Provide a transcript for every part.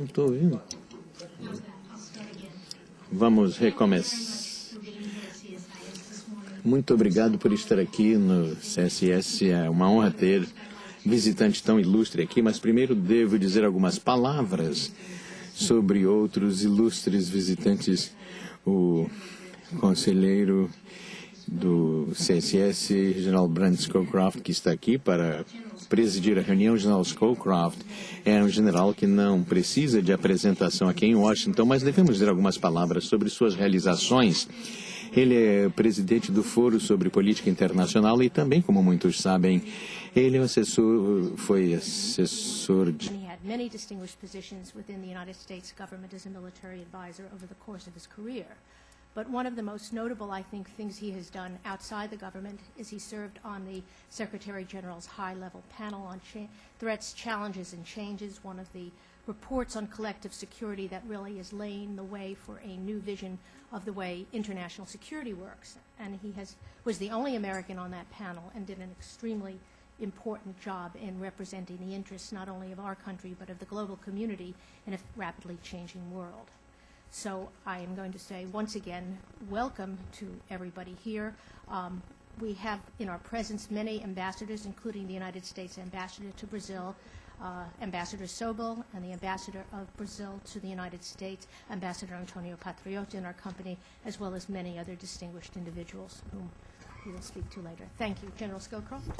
Não estou ouvindo. Vamos recomeçar. Muito obrigado por estar aqui no CSS. É uma honra ter visitante tão ilustre aqui, mas primeiro devo dizer algumas palavras sobre outros ilustres visitantes. O conselheiro do CSS, General Brent Scowcroft, que está aqui para presidir a reunião. General Scowcroft é um general que não precisa de apresentação aqui em Washington, mas devemos dizer algumas palavras sobre suas realizações. Ele é presidente do Foro sobre Política Internacional e também, como muitos sabem, ele é foi assessor de... He had many distinguished positions within the United States government as a military advisor over the course of his career. But one of the most notable, I think, things he has done outside the government is he served on the Secretary General's high-level panel on threats, challenges, and changes, one of the reports on collective security that really is laying the way for a new vision of the way international security works. And he was the only American on that panel and did an extremely important job in representing the interests not only of our country but of the global community in a rapidly changing world. So I am going to say once again, welcome to everybody here. We have in our presence many ambassadors, including the United States Ambassador to Brazil, Ambassador Sobel, and the Ambassador of Brazil to the United States, Ambassador Antonio Patriota in our company, as well as many other distinguished individuals whom we will speak to later. Thank you. General Scowcroft.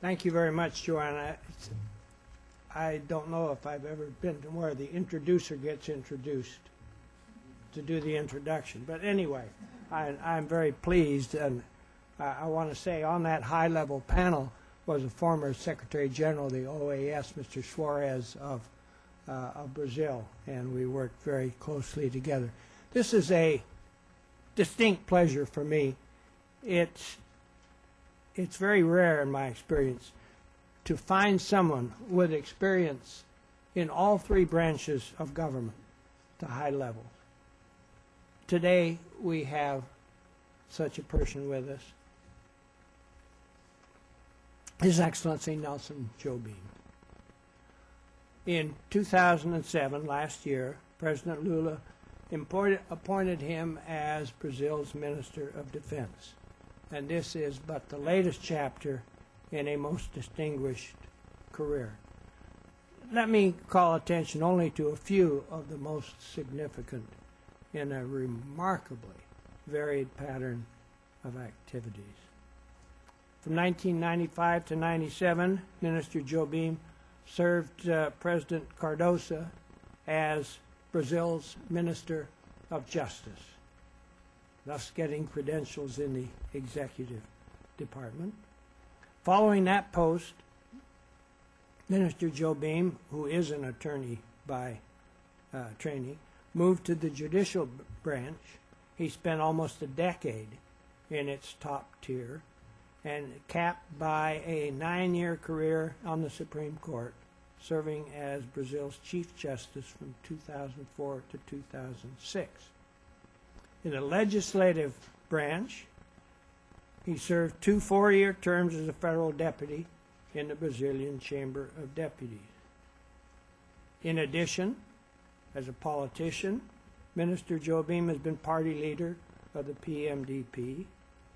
Thank you very much, Joanna. I don't know if I've ever been to where the introducer gets introduced to do the introduction. But anyway, I'm very pleased, and I want to say on that high-level panel was a former Secretary General of the OAS, Mr. Suarez of Brazil, and we worked very closely together. This is a distinct pleasure for me. It's very rare in my experience to find someone with experience in all three branches of government to high levels. Today we have such a person with us. His Excellency Nelson Jobim. In 2007, last year, President Lula appointed him as Brazil's Minister of Defense. And this is but the latest chapter in a most distinguished career. Let me call attention only to a few of the most significant in a remarkably varied pattern of activities. From 1995 to 97, Minister Jobim served President Cardoso as Brazil's Minister of Justice, thus getting credentials in the executive department. Following that post, Minister Jobim, who is an attorney by training, moved to the judicial branch. He spent almost a decade in its top tier and capped by a 9-year career on the Supreme Court, serving as Brazil's Chief Justice from 2004 to 2006. In the legislative branch, he served 2 4-year terms as a federal deputy in the Brazilian Chamber of Deputies. In addition, as a politician, Minister Jobim has been party leader of the PMDP.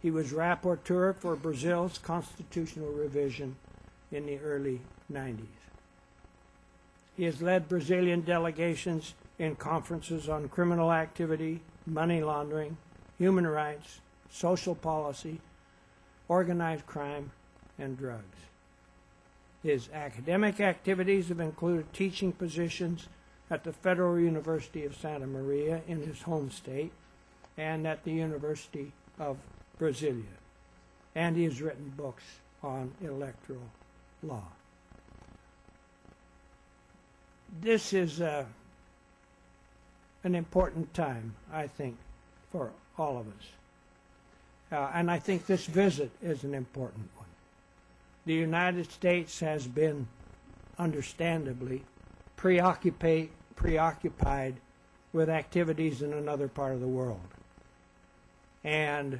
He was rapporteur for Brazil's constitutional revision in the early 90s. He has led Brazilian delegations in conferences on criminal activity, money laundering, human rights, social policy, organized crime, and drugs. His academic activities have included teaching positions at the Federal University of Santa Maria in his home state and at the University of Brasilia. And he has written books on electoral law. This is an important time, I think, for all of us. And I think this visit is an important one. The United States has been, understandably, preoccupied with activities in another part of the world. And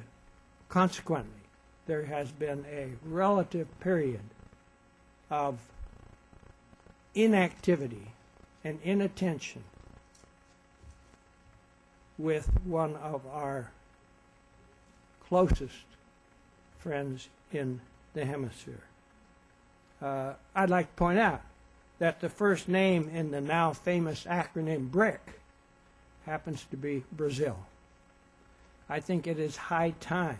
Consequently, there has been a relative period of inactivity and inattention with one of our closest friends in the hemisphere. I'd like to point out that the first name in the now famous acronym BRIC happens to be Brazil. I think it is high time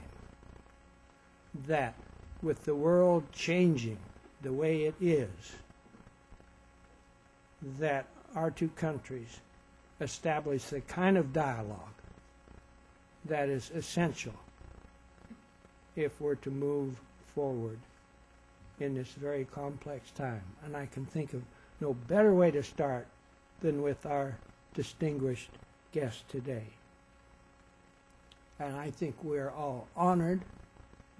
that with the world changing the way it is, that our two countries establish the kind of dialogue that is essential if we're to move forward in this very complex time. And I can think of no better way to start than with our distinguished guest today. And I think we're all honored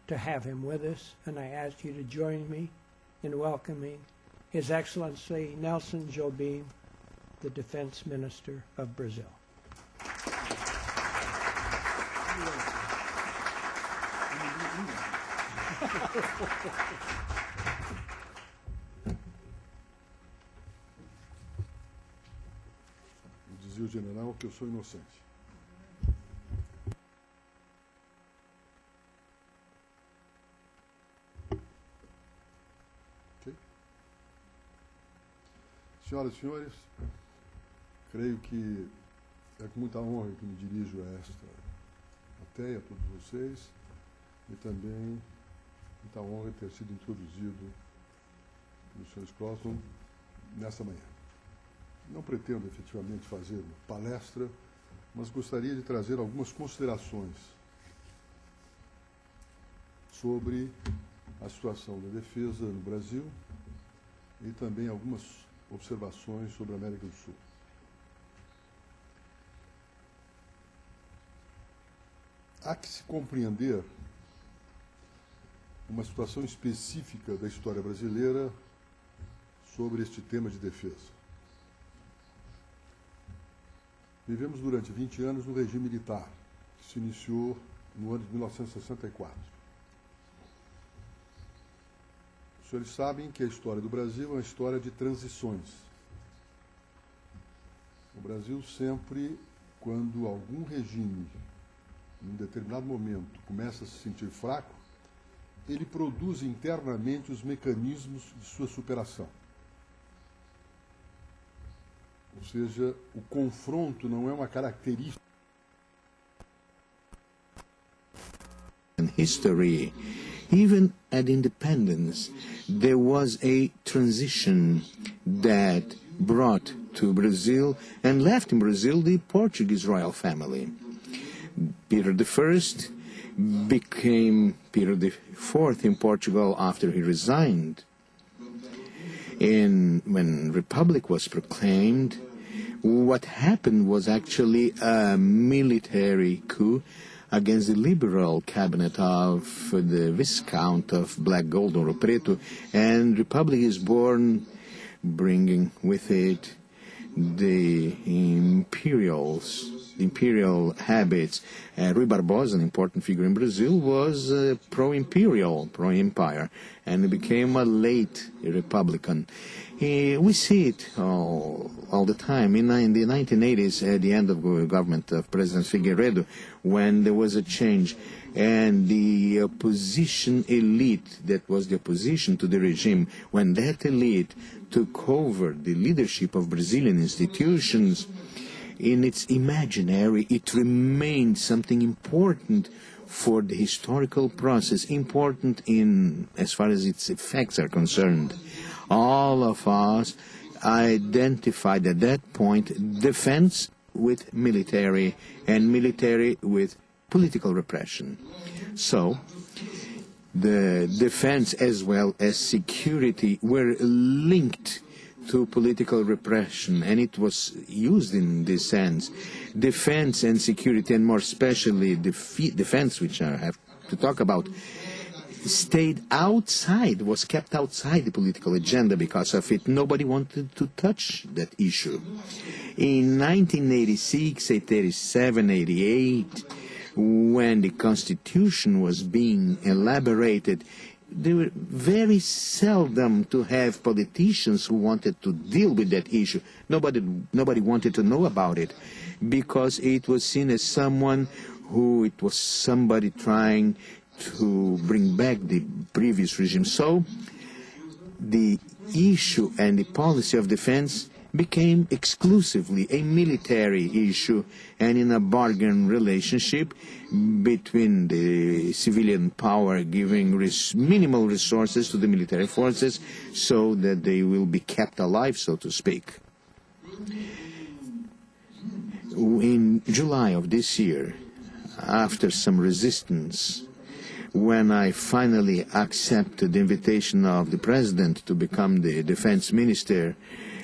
to have him with us, and I ask you to join me in welcoming His Excellency Nelson Jobim, the Defense Minister of Brazil. Dizia o general que eu sou inocente. Okay. Senhoras e senhores, creio que é com muita honra que me dirijo a esta plateia, a todos vocês, e também muita honra ter sido introduzido pelo Sr. Scruton nesta manhã. Não pretendo efetivamente fazer uma palestra, mas gostaria de trazer algumas considerações sobre a situação da defesa no Brasil e também algumas observações sobre a América do Sul. Há que se compreender uma situação específica da história brasileira sobre este tema de defesa. Vivemos durante 20 anos no regime militar, que se iniciou no ano de 1964. Os senhores sabem que a história do Brasil é uma história de transições. O Brasil sempre, quando algum regime, em um determinado momento, começa a se sentir fraco, ele produz internamente os mecanismos de sua superação. Ou seja, o confronto não é uma característica. In history, even at independence, there was a transition that brought to Brazil and left in Brazil the Portuguese royal family. Peter I became Peter IV in Portugal after he resigned. And when Republic was proclaimed, what happened was actually a military coup against the liberal cabinet of the Viscount of Black Gold, Ouro Preto, and Republic is born, bringing with it the imperial habits. Rui Barbosa, an important figure in Brazil, was pro-imperial, pro-empire, and became a late Republican. We see it all the time. In the 1980s, at the end of the government of President Figueiredo, when there was a change, and the opposition elite, that was the opposition to the regime, when that elite took over the leadership of Brazilian institutions, in its imaginary, it remained something important for the historical process, important in as far as its effects are concerned. All of us identified at that point defense with military and military with political repression. So the defense as well as security were linked to political repression, and it was used in this sense. Defense and security, and more especially defense, which I have to talk about, stayed outside, was kept outside the political agenda because of it. Nobody wanted to touch that issue. In 1986, 87, 88, when the Constitution was being elaborated, there were very seldom to have politicians who wanted to deal with that issue. Nobody wanted to know about it because it was seen as somebody trying to bring back the previous regime. So the issue and the policy of defense became exclusively a military issue and in a bargain relationship between the civilian power giving minimal resources to the military forces so that they will be kept alive, so to speak. In July of this year, after some resistance, when I finally accepted the invitation of the president to become the defense minister,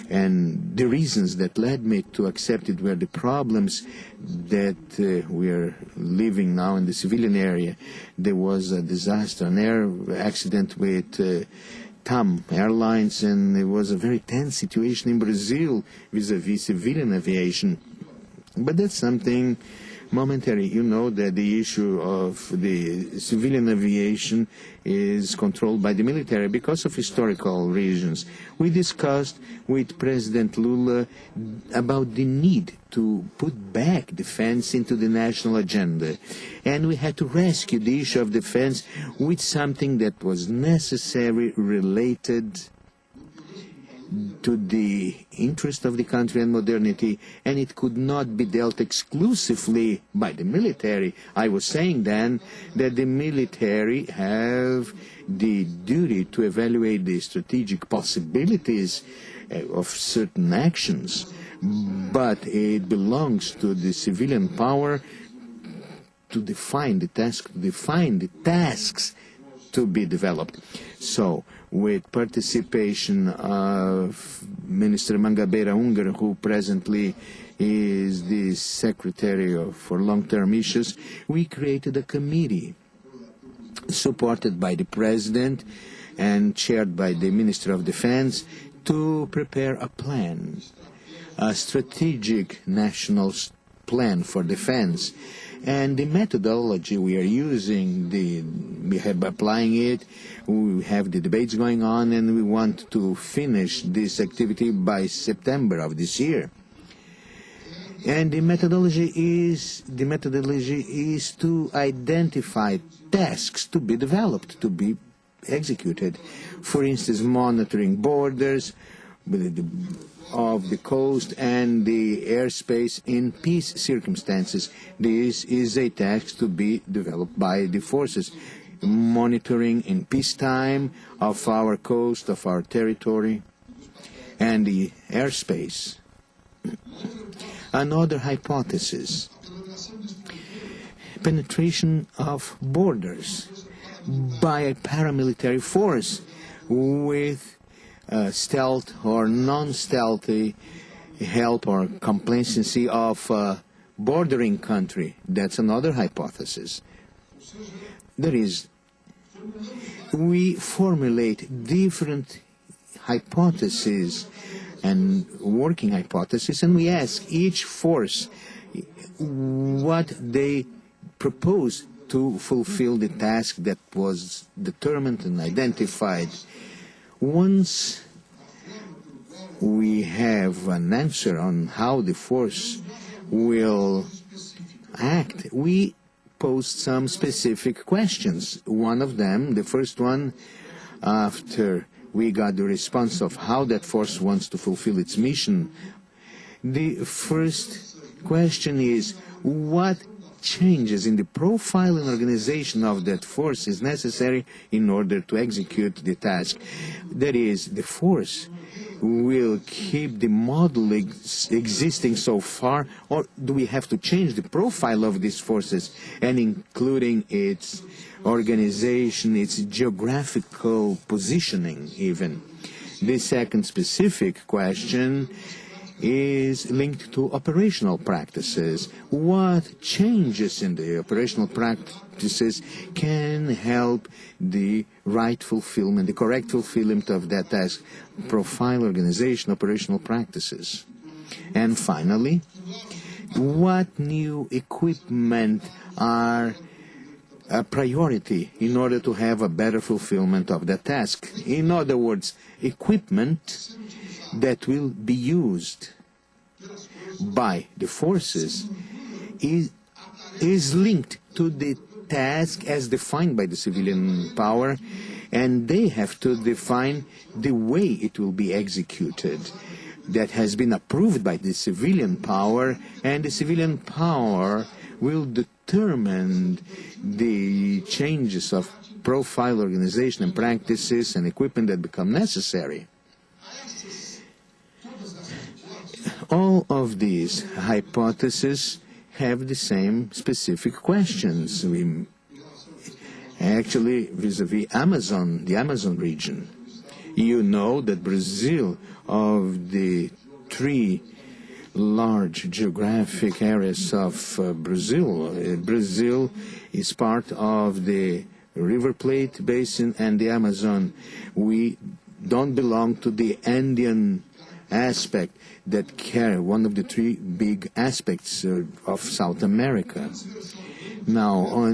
and the reasons that led me to accept it were the problems that we are living now in the civilian area. There was a disaster, an air accident with TAM Airlines, and it was a very tense situation in Brazil vis-à-vis civilian aviation. But that's something momentary. You know that the issue of the civilian aviation is controlled by the military because of historical reasons. We discussed with President Lula about the need to put back defense into the national agenda. And we had to rescue the issue of defense with something that was necessary, related to the interest of the country and modernity, and it could not be dealt exclusively by the military. I was saying then that the military have the duty to evaluate the strategic possibilities of certain actions, but it belongs to the civilian power to define the task, to define the tasks to be developed. So, with participation of Minister Mangabeira Unger, who presently is the Secretary for Long-Term Issues, we created a committee supported by the President and chaired by the Minister of Defense to prepare a plan, a strategic national plan for defense. And the methodology we are using, we have applying it, we have the debates going on, and we want to finish this activity by September of this year. And the methodology is to identify tasks to be developed, to be executed. For instance, monitoring borders of the coast and the airspace in peace circumstances. This is a task to be developed by the forces. Monitoring in peacetime of our coast, of our territory, and the airspace. Another hypothesis: penetration of borders by a paramilitary force with stealth or non-stealthy help or complacency of a bordering country. That's another hypothesis. That is, we formulate different hypotheses and working hypotheses, and we ask each force what they propose to fulfill the task that was determined and identified. Once we have an answer on how the force will act, we pose some specific questions. One of them, the first one, after we got the response of how that force wants to fulfill its mission, the first question is, what changes in the profile and organization of that force is necessary in order to execute the task? That is, the force will keep the model existing so far, or do we have to change the profile of these forces, and including its organization, its geographical positioning even? The second specific question is linked to operational practices. What changes in the operational practices can help the right fulfillment, the correct fulfillment of that task? Profile, organization, operational practices. And finally, what new equipment are a priority in order to have a better fulfillment of the task. In other words, equipment that will be used by the forces is linked to the task as defined by the civilian power, and they have to define the way it will be executed. That has been approved by the civilian power, and the civilian power will determine the changes of profile, organization, and practices and equipment that become necessary. All of these hypotheses have the same specific questions. Actually, vis-a-vis Amazon, the Amazon region. You know that Brazil, of the 3 large geographic areas of Brazil, Brazil is part of the River Plate Basin and the Amazon. We don't belong to the Andean aspect that carry one of the 3 big aspects of South America. Now,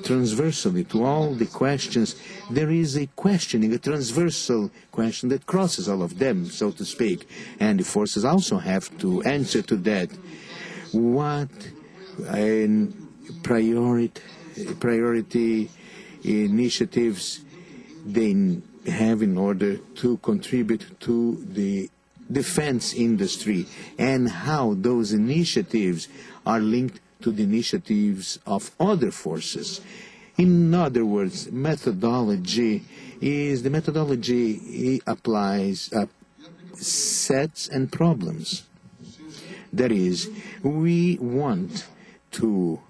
transversally to all the questions, there is a questioning, a transversal question that crosses all of them, so to speak, and the forces also have to answer to that. What priority initiatives they have in order to contribute to the defense industry, and how those initiatives are linked to the initiatives of other forces. In other words, methodology applies sets and problems. That is, we want to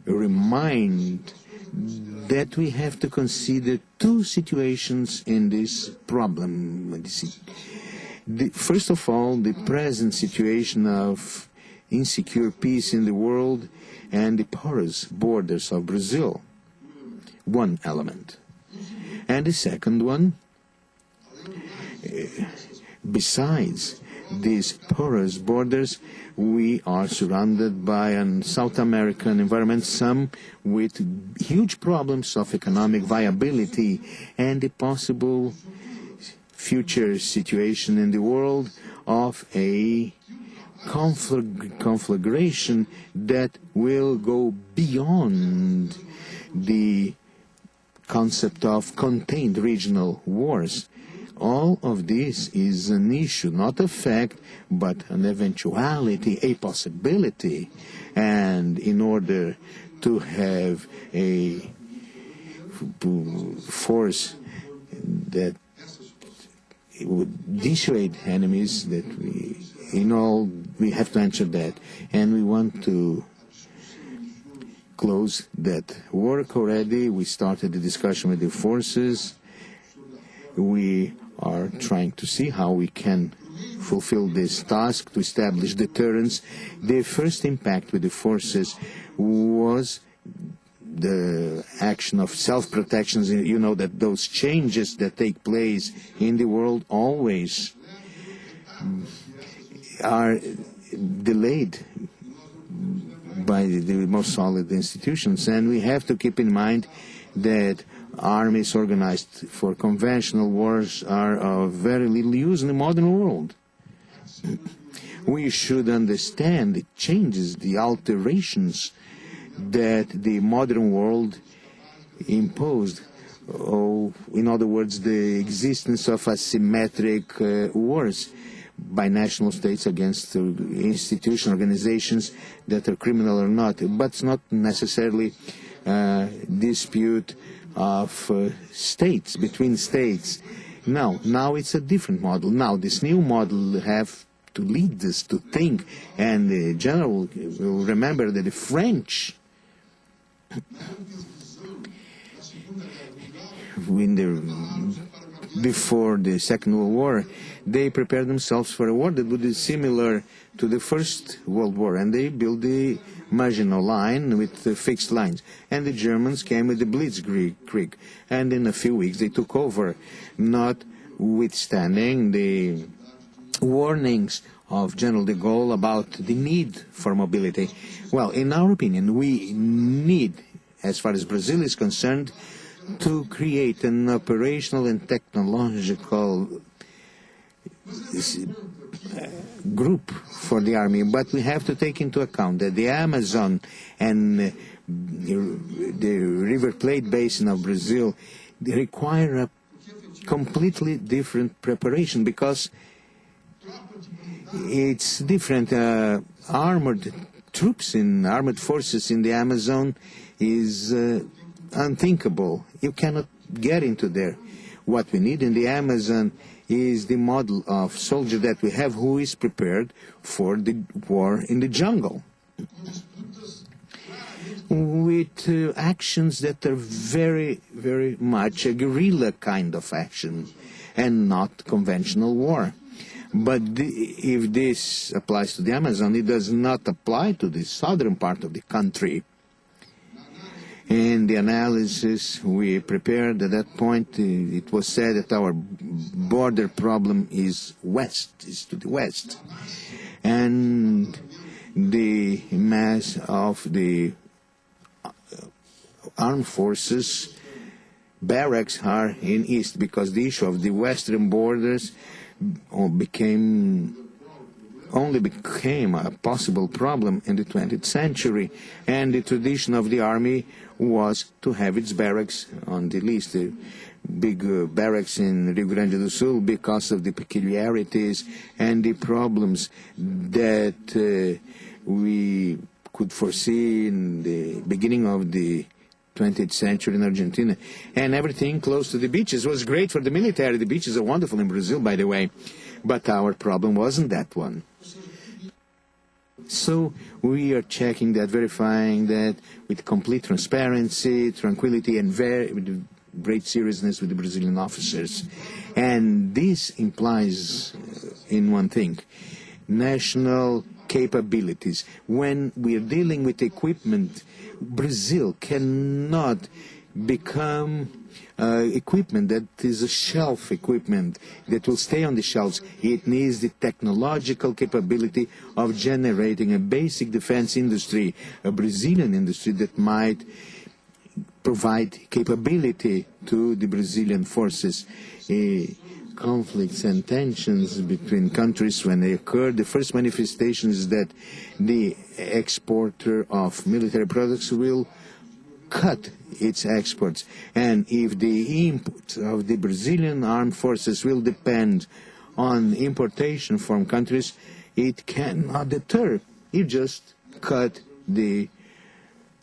remind that we have to consider 2 situations in this problem. First of all, the present situation of insecure peace in the world and the porous borders of Brazil. One element. And the second one, besides these porous borders, we are surrounded by a South American environment, some with huge problems of economic viability and the possible future situation in the world of a conflagration that will go beyond the concept of contained regional wars. All of this is an issue, not a fact, but an eventuality, a possibility. And in order to have a force that would dissuade enemies, that we have to answer that. And we want to close that work already. We started the discussion with the forces. We are trying to see how we can fulfill this task to establish deterrence. The first impact with the forces was the action of self-protection. You know that those changes that take place in the world always are delayed by the most solid institutions, and we have to keep in mind that armies organized for conventional wars are of very little use in the modern world. We should understand the changes, the alterations that the modern world imposed. In other words, the existence of asymmetric wars by national states against institutional organizations that are criminal or not. But it's not necessarily dispute of states, between states. Now it's a different model. Now this new model have to lead us to think, and the general will remember that the French, before the Second World War, they prepared themselves for a war that would be similar to the First World War, and they built the Maginot Line with the fixed lines. And the Germans came with the Blitzkrieg, and in a few weeks they took over, notwithstanding the warnings of General de Gaulle about the need for mobility. Well, in our opinion, we need, as far as Brazil is concerned, to create an operational and technological group for the army. But we have to take into account that the Amazon and the River Plate basin of Brazil, they require a completely different preparation because it's different. Armored troops in armored forces in the Amazon is unthinkable. You cannot get into there. What we need in the Amazon is the model of soldier that we have who is prepared for the war in the jungle, with actions that are very, very much a guerrilla kind of action and not conventional war. But if this applies to the Amazon, it does not apply to the southern part of the country. In the analysis we prepared at that point, it was said that our border problem is to the west. And the mass of the armed forces barracks are in east, because the issue of the western borders only became a possible problem in the 20th century, and the tradition of the army was to have its barracks on the least big barracks in Rio Grande do Sul, because of the peculiarities and the problems that we could foresee in the beginning of the 20th century in Argentina. And everything close to the beaches was great for the military. The beaches are wonderful in Brazil, by the way. But our problem wasn't that one. So we are checking that, verifying that with complete transparency, tranquility, and with great seriousness with the Brazilian officers. And this implies in one thing: national capabilities. When we are dealing with equipment, Brazil cannot become equipment that is a shelf equipment that will stay on the shelves. It needs the technological capability of generating a basic defense industry, a Brazilian industry that might provide capability to the Brazilian forces. Conflicts and tensions between countries, when they occur, the first manifestation is that the exporter of military products will cut its exports. And if the input of the Brazilian armed forces will depend on importation from countries, it cannot deter. You just cut the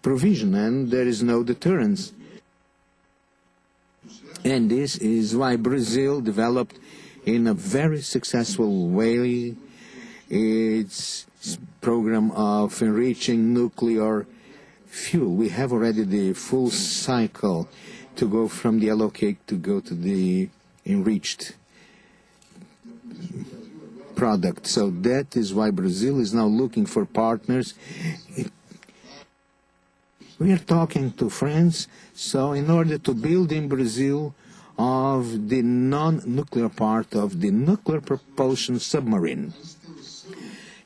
provision and there is no deterrence. And this is why Brazil developed in a very successful way its program of enriching nuclear fuel. We have already the full cycle to go from the yellow cake to go to the enriched product. So that is why Brazil is now looking for partners. We are talking to France, so in order to build in Brazil of the non-nuclear part of the nuclear propulsion submarine,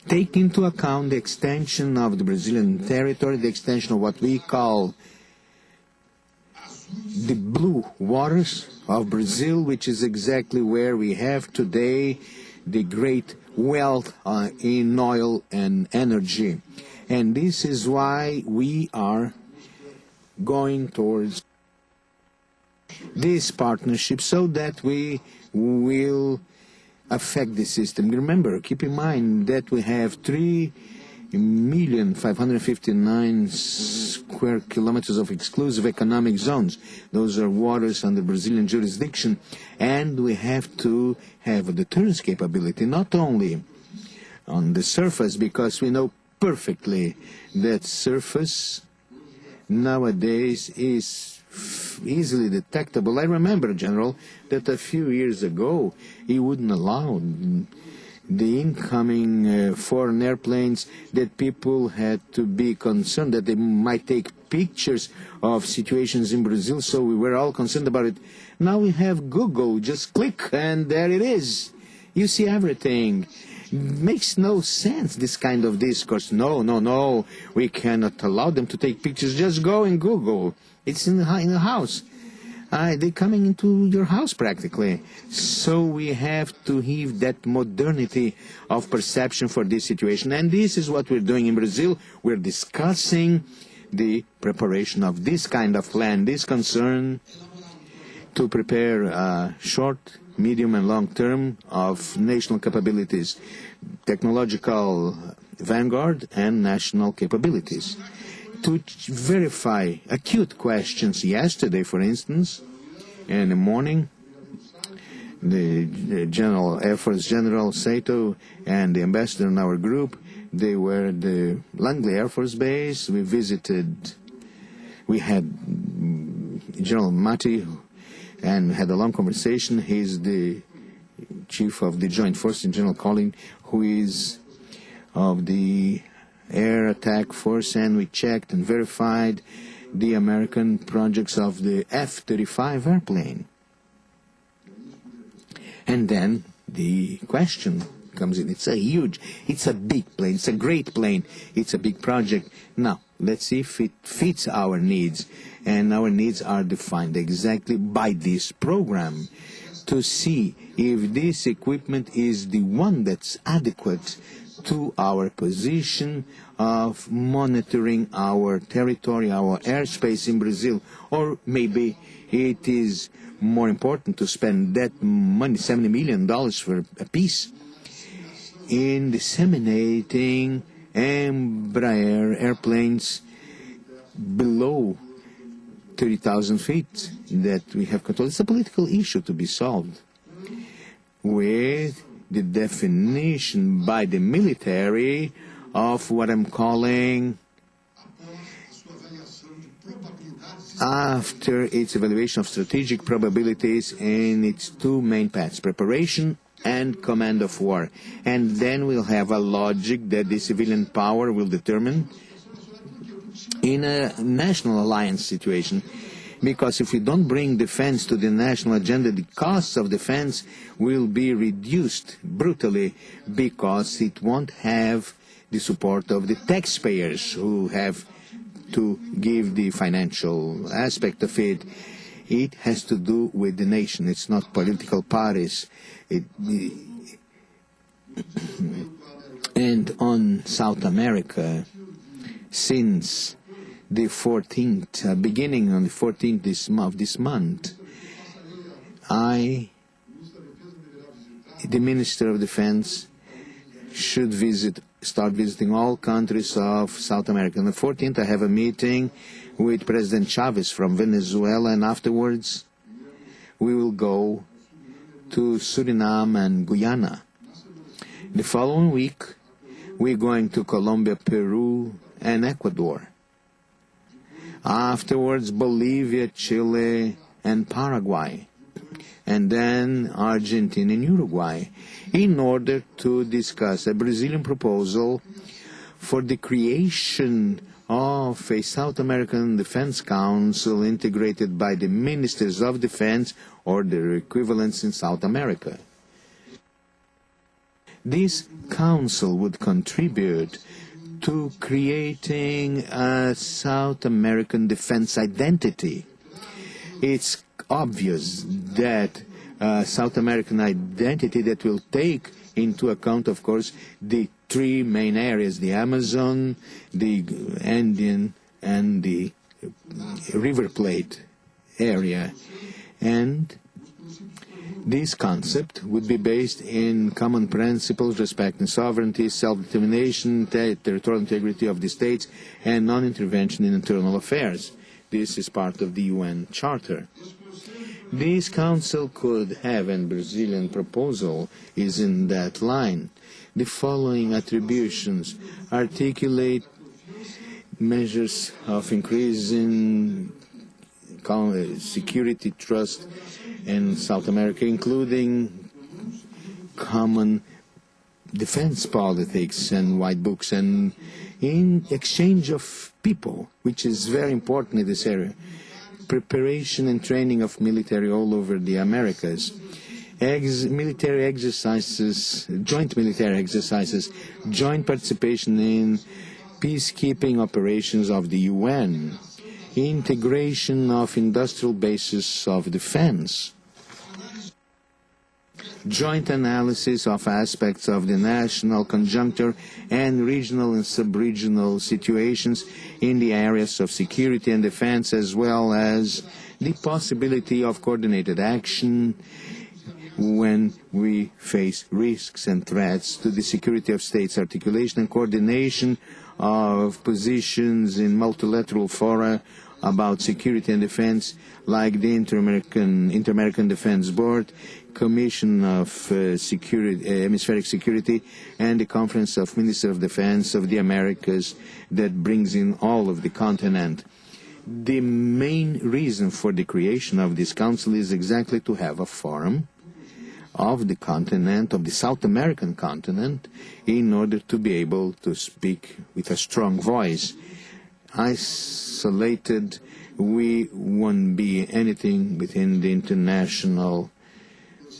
take into account the extension of the Brazilian territory, the extension of what we call the blue waters of Brazil, which is exactly where we have today the great wealth in oil and energy. And this is why we are going towards this partnership, so that we will affect the system. Remember, keep in mind that we have 3,559,000 square kilometers of exclusive economic zones. Those are waters under Brazilian jurisdiction, and we have to have a deterrence capability, not only on the surface, because we know perfectly that surface nowadays is easily detectable. I remember, General, that a few years ago he wouldn't allow the incoming foreign airplanes, that people had to be concerned that they might take pictures of situations in Brazil, so we were all concerned about it. Now we have Google, just click and there it is. You see everything. Makes no sense, this kind of discourse. No, we cannot allow them to take pictures. Just go and Google. It's in the house. They're coming into your house practically. So we have to have that modernity of perception for this situation. And this is what we're doing in Brazil. We're discussing the preparation of this kind of plan, this concern to prepare short, medium and long term of national capabilities, technological vanguard and national capabilities. To verify acute questions yesterday, for instance, in the morning, the Air Force General Sato and the ambassador in our group, they were at the Langley Air Force Base. We had General Mati and had a long conversation. He's the chief of the Joint Force, General Collin, who is of the Air Attack Force, and we checked and verified the American projects of the F-35 airplane. And then the question comes in. It's a big plane, it's a great plane, it's a big project. Now, let's see if it fits our needs. And our needs are defined exactly by this program to see if this equipment is the one that's adequate to our position of monitoring our territory, our airspace in Brazil, or maybe it is more important to spend that money, $70 million for a piece, in disseminating Embraer airplanes below 30,000 feet that we have control. It's a political issue to be solved with the definition by the military of what I'm calling, after its evaluation of strategic probabilities in its two main paths, preparation and command of war. And then we'll have a logic that the civilian power will determine in a national alliance situation. Because if we don't bring defense to the national agenda, the costs of defense will be reduced brutally because it won't have the support of the taxpayers who have to give the financial aspect of it. It has to do with the nation. It's not political parties. And on South America, since the 14th, beginning on the 14th of this month, the Minister of Defense, should start visiting all countries of South America. On the 14th, I have a meeting with President Chavez from Venezuela, and afterwards we will go to Suriname and Guyana. The following week, we're going to Colombia, Peru, and Ecuador. Afterwards, Bolivia, Chile, and Paraguay. And then Argentina and Uruguay, in order to discuss a Brazilian proposal for the creation of a South American Defense Council integrated by the Ministers of Defense or their equivalents in South America. This council would contribute to creating a South American defense identity. It's obvious that South American identity that will take into account, of course, the three main areas, the Amazon, the Andean, and the River Plate area. And this concept would be based in common principles respecting sovereignty, self-determination, territorial integrity of the states, and non-intervention in internal affairs. This is part of the UN Charter. This council could have, and Brazilian proposal is in that line, the following attributions: articulate measures of increasing security trust in South America, including common defense politics and white books, and in exchange of people, which is very important in this area, preparation and training of military all over the Americas, military exercises, joint military exercises, joint participation in peacekeeping operations of the UN, integration of industrial bases of defense, joint analysis of aspects of the national conjuncture and regional and sub-regional situations in the areas of security and defense, as well as the possibility of coordinated action when we face risks and threats to the security of states, articulation and coordination of positions in multilateral fora about security and defense, like the Inter-American Defense Board, Commission of Hemispheric Security, and the Conference of Ministers of Defense of the Americas that brings in all of the continent. The main reason for the creation of this council is exactly to have a forum of the continent, of the South American continent, in order to be able to speak with a strong voice. Isolated, we won't be anything within the international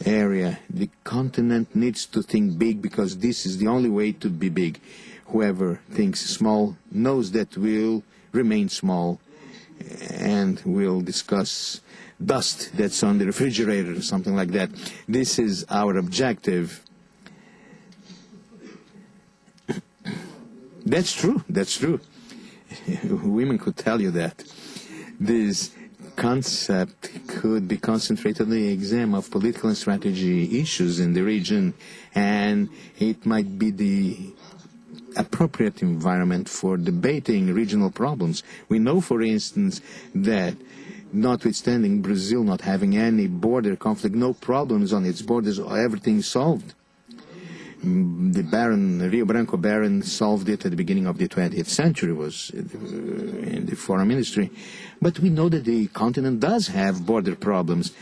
area. The continent needs to think big, because this is the only way to be big. Whoever thinks small knows that we'll remain small, and we'll discuss dust that's on the refrigerator or something like that. This is our objective. That's true, that's true. Women could tell you that. This concept could be concentrated on the exam of political and strategy issues in the region, and it might be the appropriate environment for debating regional problems. We know, for instance, that notwithstanding Brazil not having any border conflict, no problems on its borders, everything solved. The Rio Branco Baron solved it at the beginning of the 20th century, was in the foreign ministry. But we know that the continent does have border problems.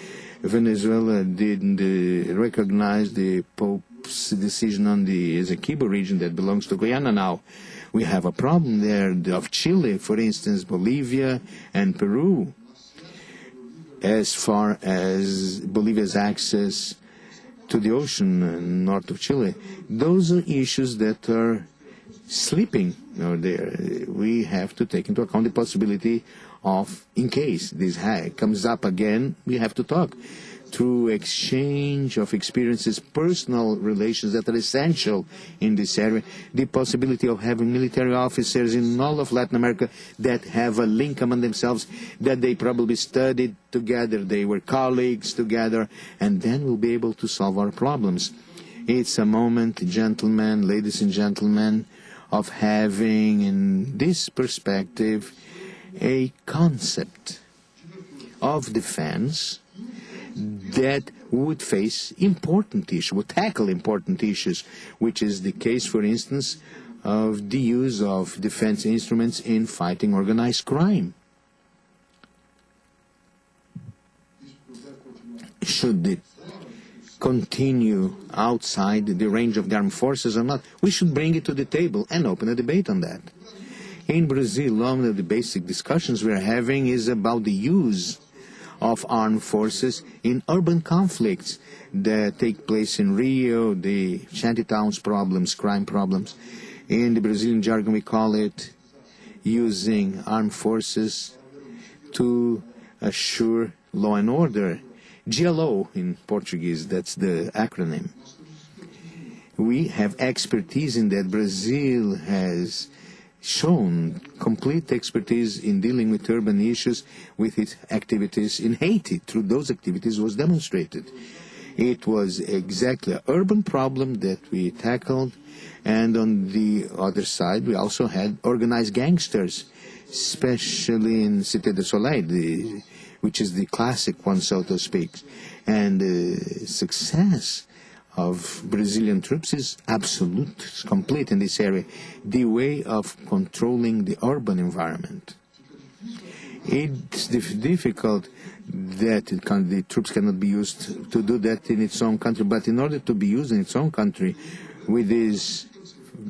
Venezuela didn't recognize the Pope's decision on the Essequibo region that belongs to Guyana now. We have a problem there of Chile, for instance, Bolivia and Peru, as far as Bolivia's access to the ocean north of Chile. Those are issues that are sleeping there. We have to take into account the possibility of, in case this comes up again, we have to talk through exchange of experiences, personal relations that are essential in this area, the possibility of having military officers in all of Latin America that have a link among themselves, that they probably studied together, they were colleagues together, and then we'll be able to solve our problems. It's a moment, gentlemen, ladies and gentlemen, of having, in this perspective, a concept of defense that would face important issues, would tackle important issues, which is the case, for instance, of the use of defense instruments in fighting organized crime. Should it continue outside the range of the armed forces or not? We should bring it to the table and open a debate on that. In Brazil, one of the basic discussions we're having is about the use of armed forces in urban conflicts that take place in Rio, the shantytowns problems, crime problems. In the Brazilian jargon, we call it using armed forces to assure law and order. GLO in Portuguese, that's the acronym. We have expertise in that. Brazil has shown complete expertise in dealing with urban issues with its activities in Haiti. Through those activities was demonstrated. It was exactly an urban problem that we tackled, and on the other side we also had organized gangsters, especially in Cité de Soleil, which is the classic one, so to speak. And the success of Brazilian troops is absolute, it's complete in this area. The way of controlling the urban environment. It's difficult that the troops cannot be used to do that in its own country, but in order to be used in its own country with this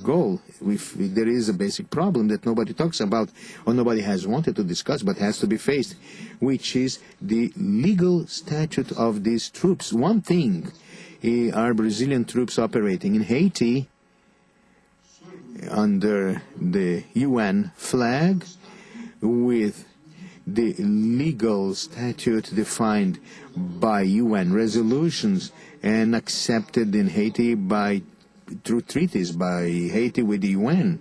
goal, there is a basic problem that nobody talks about or nobody has wanted to discuss but has to be faced, which is the legal statute of these troops. One thing are Brazilian troops operating in Haiti under the UN flag with the legal statute defined by UN resolutions and accepted in Haiti through treaties by Haiti with the UN.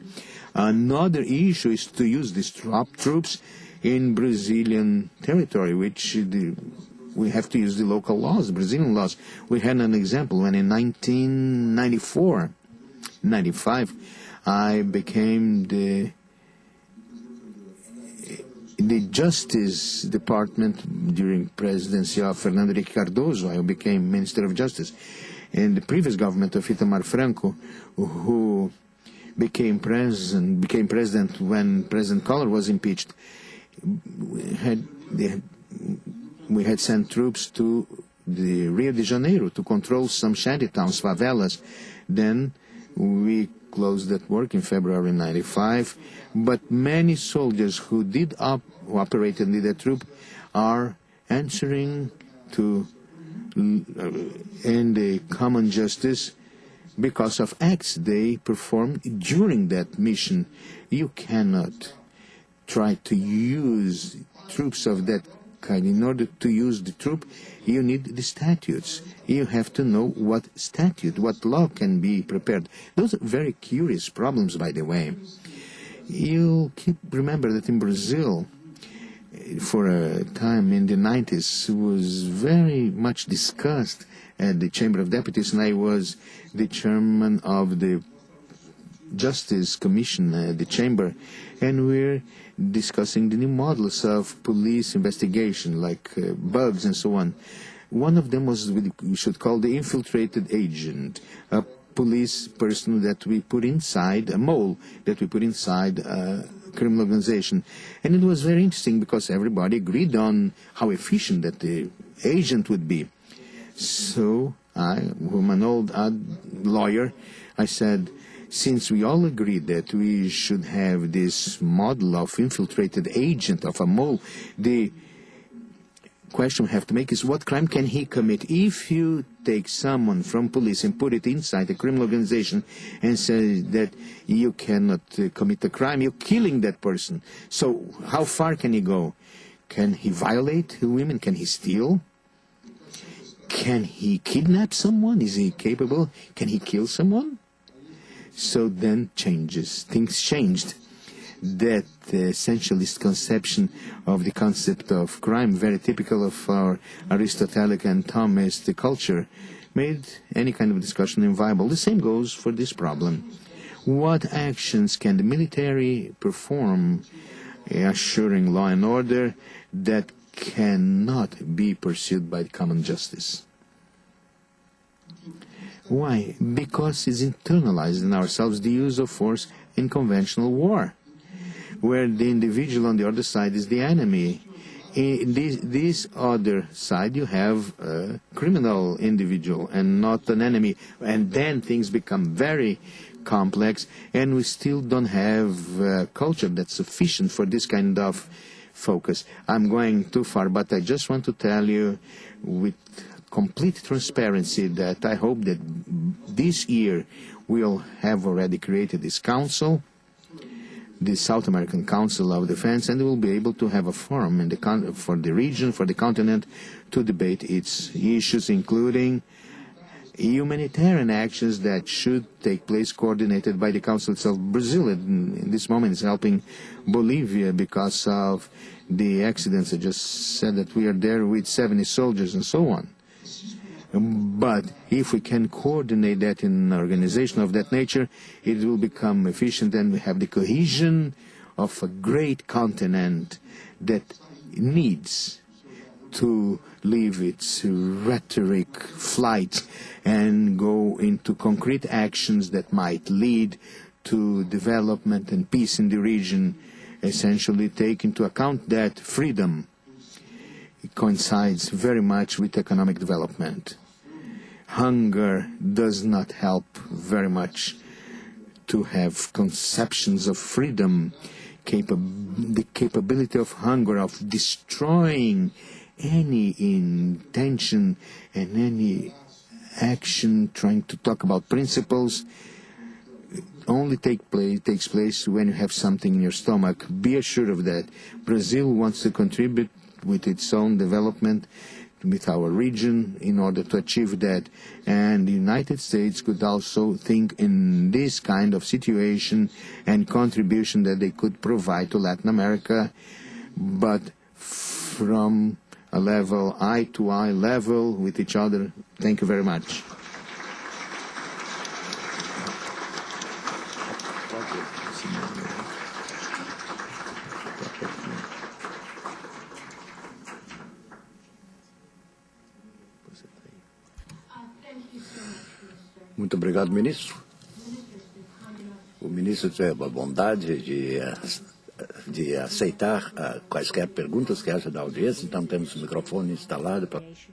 Another issue is to use these troops in Brazilian territory, which we have to use the local laws, Brazilian laws. We had an example when in 1995, I became the Justice Department during presidency of Fernando Henrique Cardoso. I became Minister of Justice. And the previous government of Itamar Franco, who became president when President Collor was impeached, we had sent troops to the Rio de Janeiro to control some shanty towns, favelas. Then we closed that work in February 95. But many soldiers who operated in the troop are answering to in the common justice because of acts they performed during that mission. You cannot try to use troops of that kind. In order to use the troop, you need the statutes. You have to know what statute, what law can be prepared. Those are very curious problems, by the way. You remember that in Brazil, for a time in the 90s, was very much discussed at the Chamber of Deputies, and I was the chairman of the Justice Commission at the Chamber, and we're discussing the new models of police investigation, like bugs and so on. One of them was we should call the infiltrated agent, a police person that we put inside, a mole that we put inside a criminal organization. And it was very interesting because everybody agreed on how efficient that the agent would be. So I, whom an old lawyer, I said, since we all agreed that we should have this model of infiltrated agent, of a mole, the question we have to make is what crime can he commit? If you take someone from police and put it inside a criminal organization and say that you cannot commit a crime, you're killing that person. So how far can he go? Can he violate women? Can he steal? Can he kidnap someone? Is he capable? Can he kill someone? So then things changed. That essentialist conception of the concept of crime, very typical of our Aristotelic and Thomist culture, made any kind of discussion inviable. The same goes for this problem. What actions can the military perform assuring law and order that cannot be pursued by the common justice? Why? Because it's internalized in ourselves the use of force in conventional war, where the individual on the other side is the enemy. In this other side, you have a criminal individual and not an enemy. And then things become very complex, and we still don't have a culture that's sufficient for this kind of focus. I'm going too far, but I just want to tell you with complete transparency that I hope that this year we'll have already created this council, the South American Council of Defense, and we'll be able to have a forum for the region, for the continent, to debate its issues, including humanitarian actions that should take place coordinated by the Council itself. Brazil, in this moment, is helping Bolivia because of the accidents. I just said that we are there with 70 soldiers and so on. But if we can coordinate that in an organization of that nature, it will become efficient, and we have the cohesion of a great continent that needs to leave its rhetoric flight and go into concrete actions that might lead to development and peace in the region, essentially take into account that freedom coincides very much with economic development. Hunger does not help very much to have conceptions of freedom, the capability of hunger, of destroying any intention and any action, trying to talk about principles, only takes place when you have something in your stomach. Be assured of that. Brazil wants to contribute with its own development, with our region, in order to achieve that. And the United States could also think in this kind of situation and contribution that they could provide to Latin America, but from a level, eye-to-eye level with each other. Thank you very much. Muito obrigado, ministro. O ministro teve a bondade de aceitar quaisquer perguntas que haja da audiência, então temos o microfone instalado para... Please,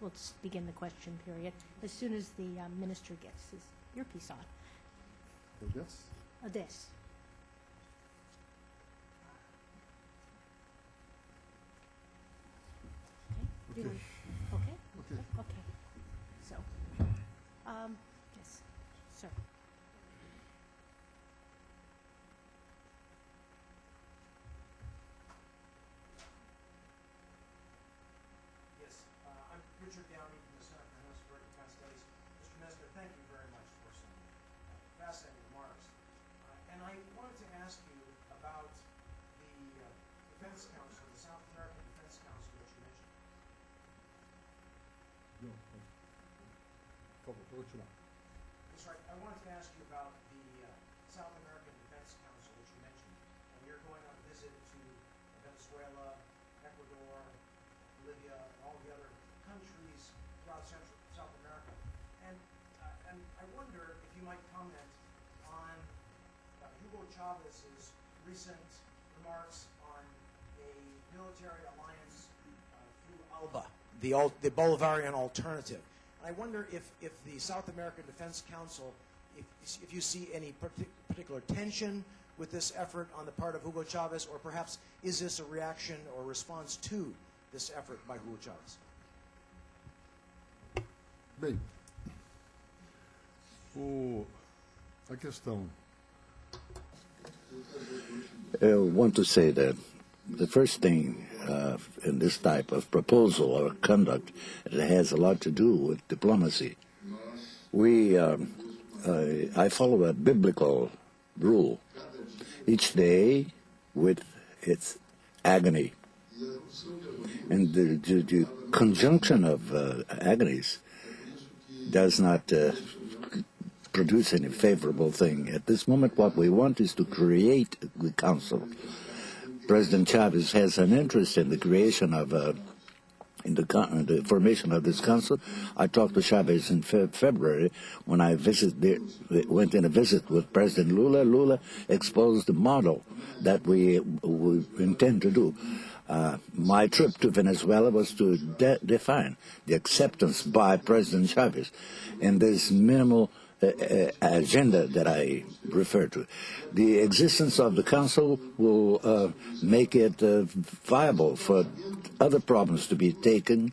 we'll begin the question period as soon as the minister gets his earpiece on. Yes? This. Okay. Okay. Okay. Okay. So, yes, sir. Yes, I'm Richard Downey from the Center for Hemispheric Defense Studies. Mr. Minister, thank you very much for some fascinating remarks. And I wanted to ask you about the Defense Council, the South American Defense Council that you mentioned. No. Por favor, continuar. That's right. I wanted to ask you about the South American Defense Council that you mentioned. And you're going on a visit to Venezuela, Ecuador, Bolivia, and all the other countries throughout South America. And I wonder if you might comment on Hugo Chavez's recent remarks on a military alliance through ALBA, the Bolivarian alternative. I wonder if the South American Defense Council, if you see any particular tension with this effort on the part of Hugo Chavez, or perhaps is this a reaction or response to this effort by Hugo Chavez? Bem, a questão... I want to say that the first thing in this type of proposal or conduct, it has a lot to do with diplomacy. I follow a biblical rule. Each day with its agony. And the conjunction of agonies does not produce any favorable thing. At this moment, what we want is to create the council. President Chavez has an interest in the creation of in the formation of this council. I talked to Chavez in February when I went in a visit with President Lula. Lula exposed the model that we intend to do. My trip to Venezuela was to define the acceptance by President Chavez in this minimal agenda that I refer to. The existence of the council will make it viable for other problems to be taken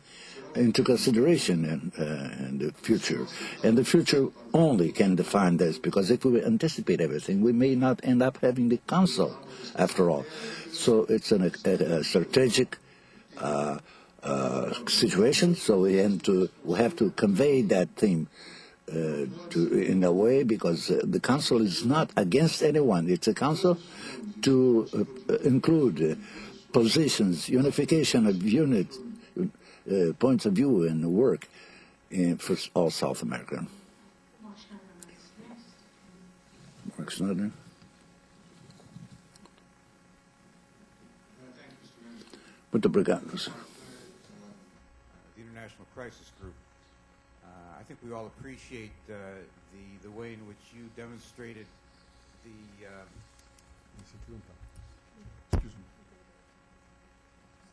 into consideration in the future. And the future only can define this, because if we anticipate everything, we may not end up having the council after all. So it's a strategic situation, so we have to convey that theme in a way, because the council is not against anyone. It's a council to include positions, unification of units, points of view and work for all South America. Mark Snyder. Muito obrigado. The International Crisis Group. I think we all appreciate the way in which you demonstrated the... Excuse me.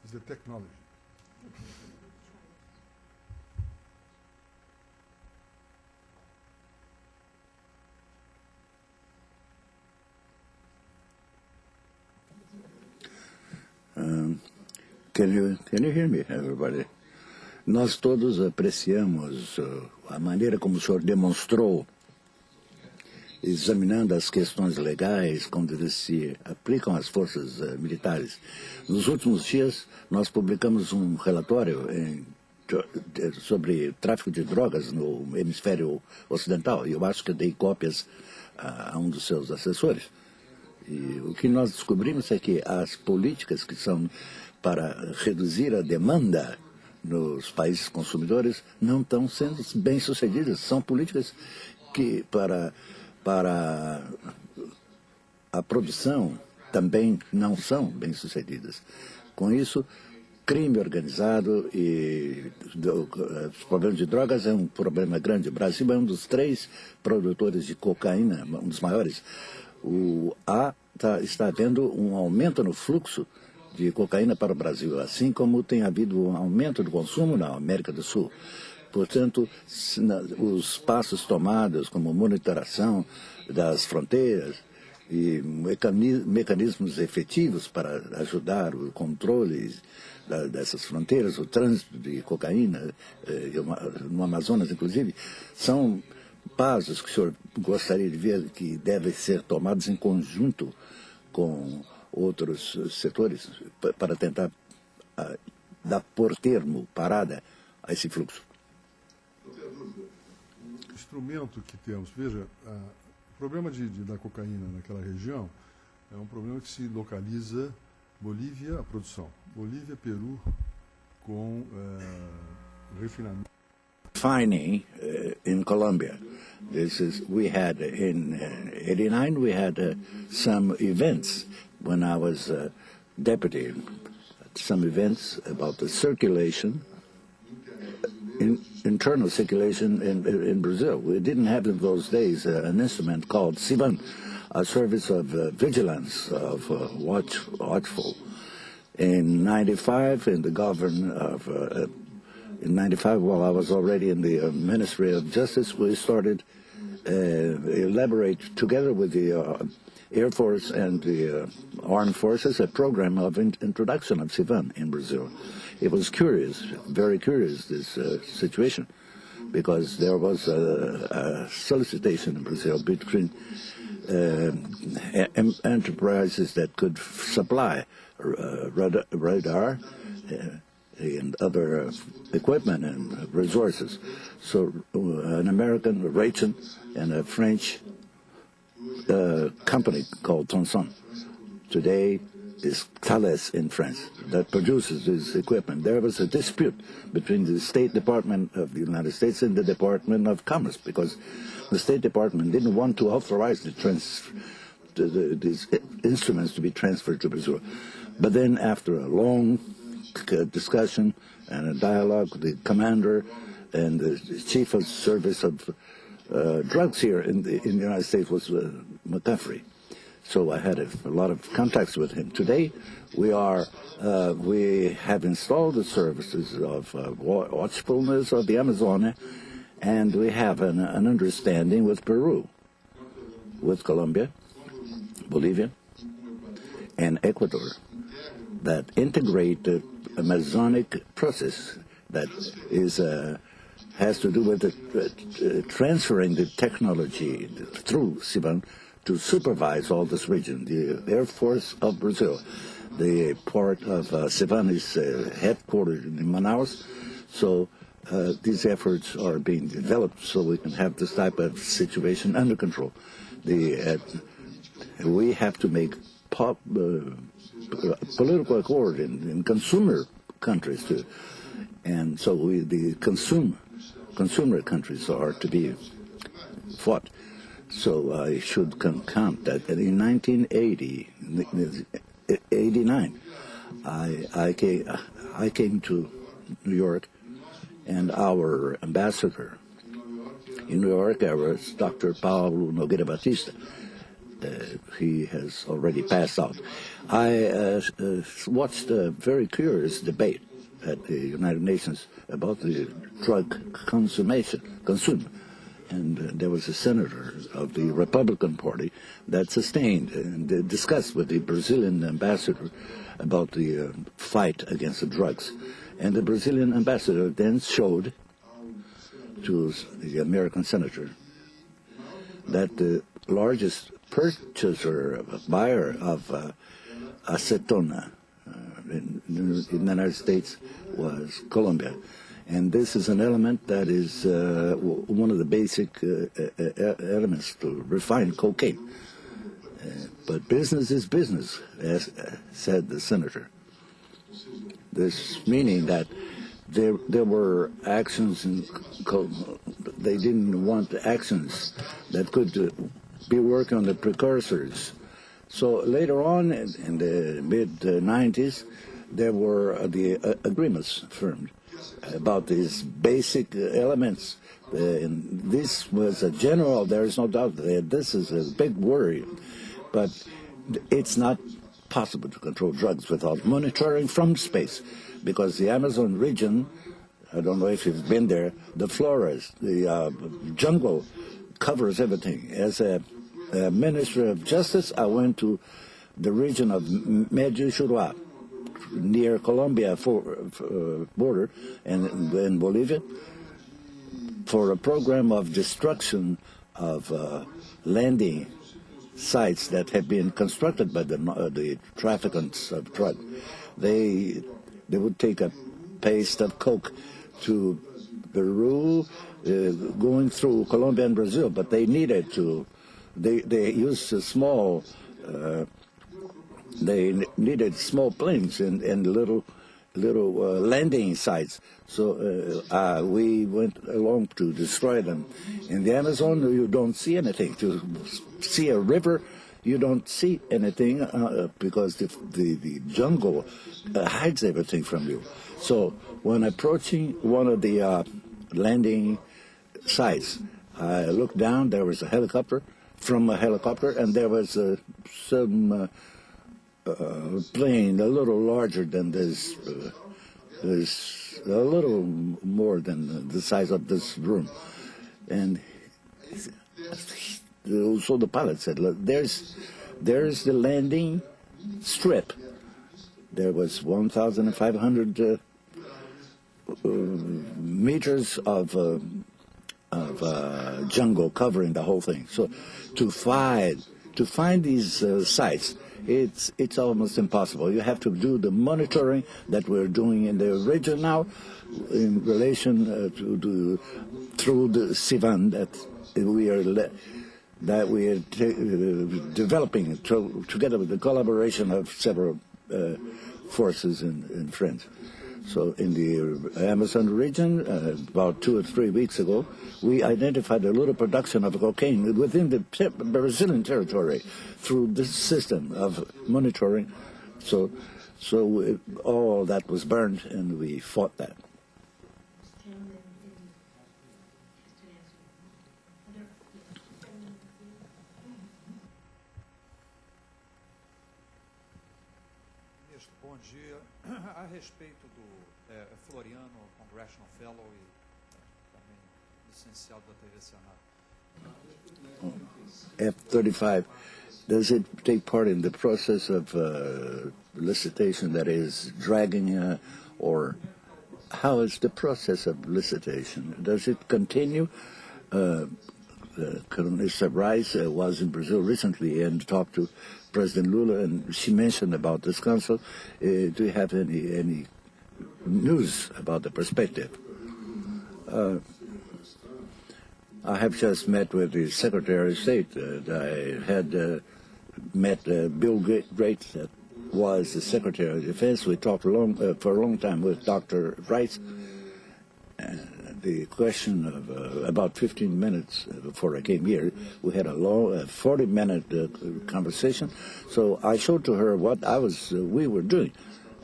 It's the technology. Can you hear me, everybody? Nós todos apreciamos a maneira como o senhor demonstrou, examinando as questões legais quando eles se aplicam às forças militares. Nos últimos dias, nós publicamos um relatório sobre tráfico de drogas no hemisfério ocidental. E eu acho que dei cópias a um dos seus assessores. E o que nós descobrimos é que as políticas que são para reduzir a demanda nos países consumidores não estão sendo bem sucedidas. São políticas que para a produção também não são bem sucedidas. Com isso, crime organizado e os problemas de drogas é um problema grande. O Brasil é um dos 3 produtores de cocaína, um dos maiores. Está havendo um aumento no fluxo de cocaína para o Brasil, assim como tem havido um aumento do consumo na América do Sul. Portanto, os passos tomados, como monitoração das fronteiras e mecanismos efetivos para ajudar o controle dessas fronteiras, o trânsito de cocaína, no Amazonas, inclusive, são passos que o senhor gostaria de ver que devem ser tomados em conjunto com outros setores para tentar dar por termo, parada, a esse fluxo. O instrumento que temos, veja, o problema da cocaína naquela região é um problema que se localiza Bolívia, a produção, Bolívia, Peru, com refinamento. Refining in Colombia. We had in '89 we had some events when I was deputy. Some events about the circulation, internal circulation in Brazil. We didn't have in those days an instrument called CIVAN, a service of vigilance, of watchful. In '95, in the government of in '95, while I was already in the Ministry of Justice, we started elaborate together with the Air Force and the Armed Forces a program of introduction of CIVAN in Brazil. It was curious, very curious, this situation, because there was a solicitation in Brazil between enterprises that could supply radar and other equipment and resources. So an American, Raytheon, and a French company called Thomson today is Thales in France that produces this equipment. There was a dispute between the State Department of the United States and the Department of Commerce because the State Department didn't want to authorize these instruments to be transferred to Brazil. But then after a long discussion and a dialogue, the commander and the chief of service of drugs here in the United States was McCaffrey. So I had a lot of contacts with him. Today, we have installed the services of watchfulness of the Amazon, and we have an understanding with Peru, with Colombia, Bolivia, and Ecuador that integrate the Amazonic process that has to do with transferring the technology through CIVAN to supervise all this region. The Air Force of Brazil, the port of CIVAN is headquartered in Manaus, so these efforts are being developed so we can have this type of situation under control. We have to make political accord in consumer countries too, and so the consumer countries are to be fought. So I should count that in 1989, I came to New York, and our ambassador in New York was Dr. Paulo Nogueira Batista. He has already passed out. I watched a very curious debate at the United Nations about the drug consume. And there was a senator of the Republican Party that sustained and discussed with the Brazilian ambassador about the fight against the drugs. And the Brazilian ambassador then showed to the American senator that the largest purchaser, buyer of acetona in the United States was Colombia. And this is an element that is one of the basic elements to refine cocaine. But business is business, as said the senator. This meaning that there were actions, they didn't want actions that could be working on the precursors. So later on, in the mid-90s, there were the agreements formed about these basic elements. And this was a general, there is no doubt that this is a big worry. But it's not possible to control drugs without monitoring from space, because the Amazon region, I don't know if you've been there, the floras, the jungle covers everything. As a Minister of Justice, I went to the region of Medellín, near Colombia border and Bolivia, for a program of destruction of landing sites that have been constructed by the traffickers of drugs. They would take a paste of coke to Peru, going through Colombia and Brazil, but they needed to. They used a small. They needed small planes and little landing sites. So we went along to destroy them. In the Amazon, you don't see anything. To see a river, you don't see anything because the jungle hides everything from you. So when approaching one of the landing sites, I looked down, there was a helicopter, and there was some plane a little larger than this, a little more than the size of this room. And so the pilot said, look, there's the landing strip. There was 1,500 meters of jungle covering the whole thing. So to find these sites, it's almost impossible. You have to do the monitoring that we're doing in the region now, in relation through the Sivan that we are developing together with the collaboration of several forces and friends. So in the Amazon region, about 2 or 3 weeks ago, we identified a little production of cocaine within the Brazilian territory through this system of monitoring. So all that was burned, and we fought that. Ministro, bom dia. A respeito do Floriano, Congressional Fellow e também licenciado da TV Senado. F-35, does it take part in the process of licitation that is dragging, or how is the process of licitation? Does it continue? Colonista Rice was in Brazil recently and talked to President Lula, and she mentioned about this council. Do you have any news about the perspective? I have just met with the Secretary of State. I had met Bill Gates, that was the Secretary of Defense. We talked for a long time with Dr. Rice. The question of about 15 minutes before I came here, we had a long 40-minute conversation. So I showed to her what we were doing.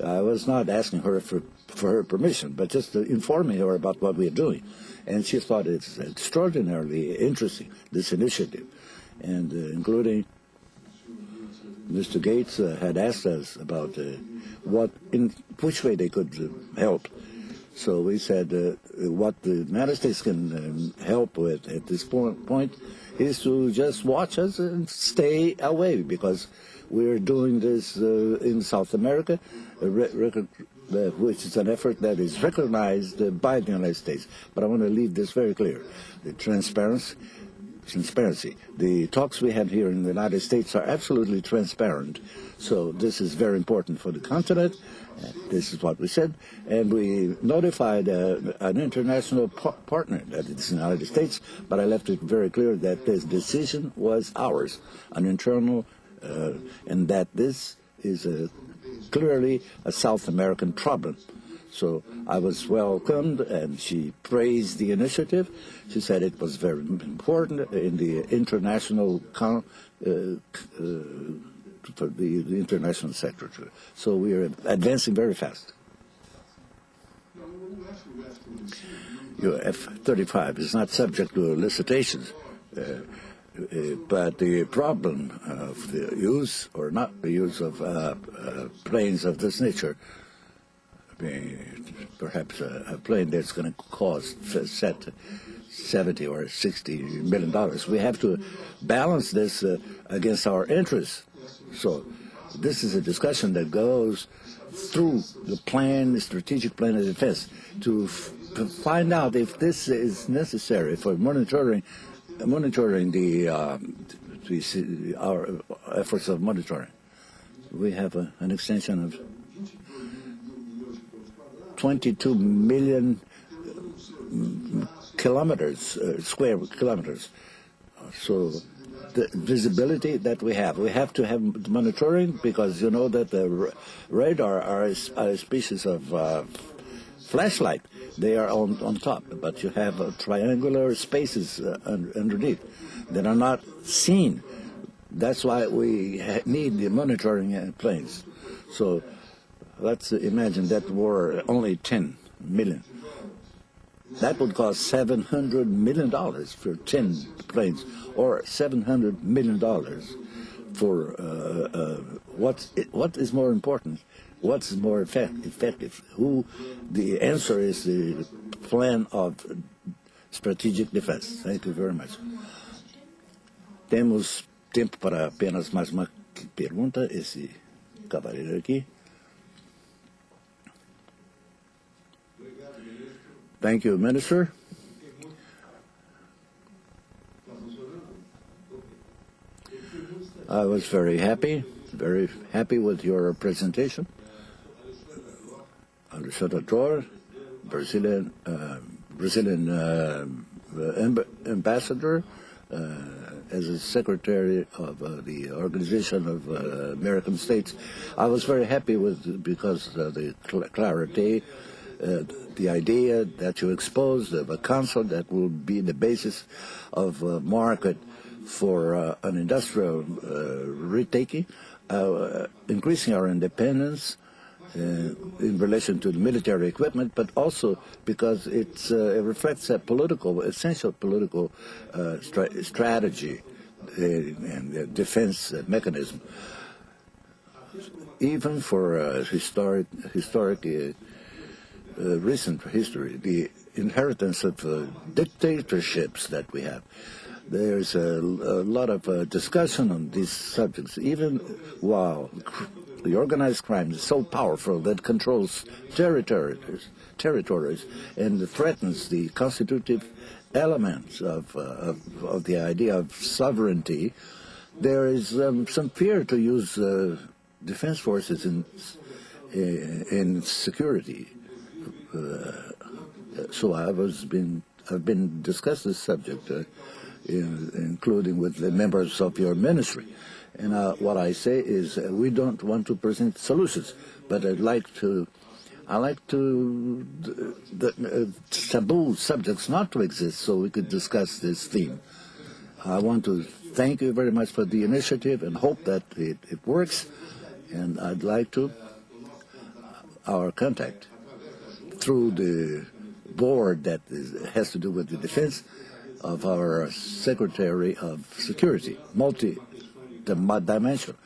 I was not asking her for her permission, but just informing her about what we are doing. And she thought it's extraordinarily interesting, this initiative. And including Mr. Gates had asked us about in which way they could help. So we said what the United States can help with at this point is to just watch us and stay away, because we're doing this in South America, which is an effort that is recognized by the United States. But I want to leave this very clear. The transparency. The talks we had here in the United States are absolutely transparent. So this is very important for the continent. This is what we said. And we notified an international partner, that is the United States, but I left it very clear that this decision was ours, an internal, and that this is clearly a South American problem. So I was welcomed, and she praised the initiative. She said it was very important in the international for the international sector. So we are advancing very fast. Your F-35 is not subject to licitations, but the problem of the use or not the use of planes of this nature, perhaps a plane that's going to cost $70 or $60 million. We have to balance this against our interests. So this is a discussion that goes through the plan, the strategic plan of defense, to find out if this is necessary for monitoring our efforts of monitoring. We have an extension of 22 million kilometers, square kilometers. So the visibility that we have to have monitoring, because you know that the radar are a species of flashlight. They are on top, but you have triangular spaces underneath that are not seen. That's why we need the monitoring planes. So let's imagine that were only 10 million. That would cost $700 million for 10 planes, or $700 million for what is more important, what's more effective. The answer is the plan of strategic defense. Thank you very much. Temos tempo para apenas mais uma pergunta, esse cavalheiro aqui. Thank you, Minister. I was very happy with your presentation. Ambassador, Brazilian ambassador, as a secretary of the Organization of American States. I was very happy because of the clarity, the idea that you exposed of a council that will be the basis of a market for an industrial retaking, increasing our independence in relation to the military equipment, but also because it reflects a essential political strategy and defense mechanism. Even for historic recent history, the inheritance of dictatorships that we have. There's a lot of discussion on these subjects, even while the organized crime is so powerful that controls territories and threatens the constitutive elements of the idea of sovereignty. There is some fear to use defense forces in security. So I've been discussed this subject, including with the members of your ministry. And what I say is we don't want to present solutions, but I like the taboo subjects not to exist, so we could discuss this theme. I want to thank you very much for the initiative and hope that it works. And I'd like our contact through the board that has to do with the defense of our Secretary of Security, multi-dimensional.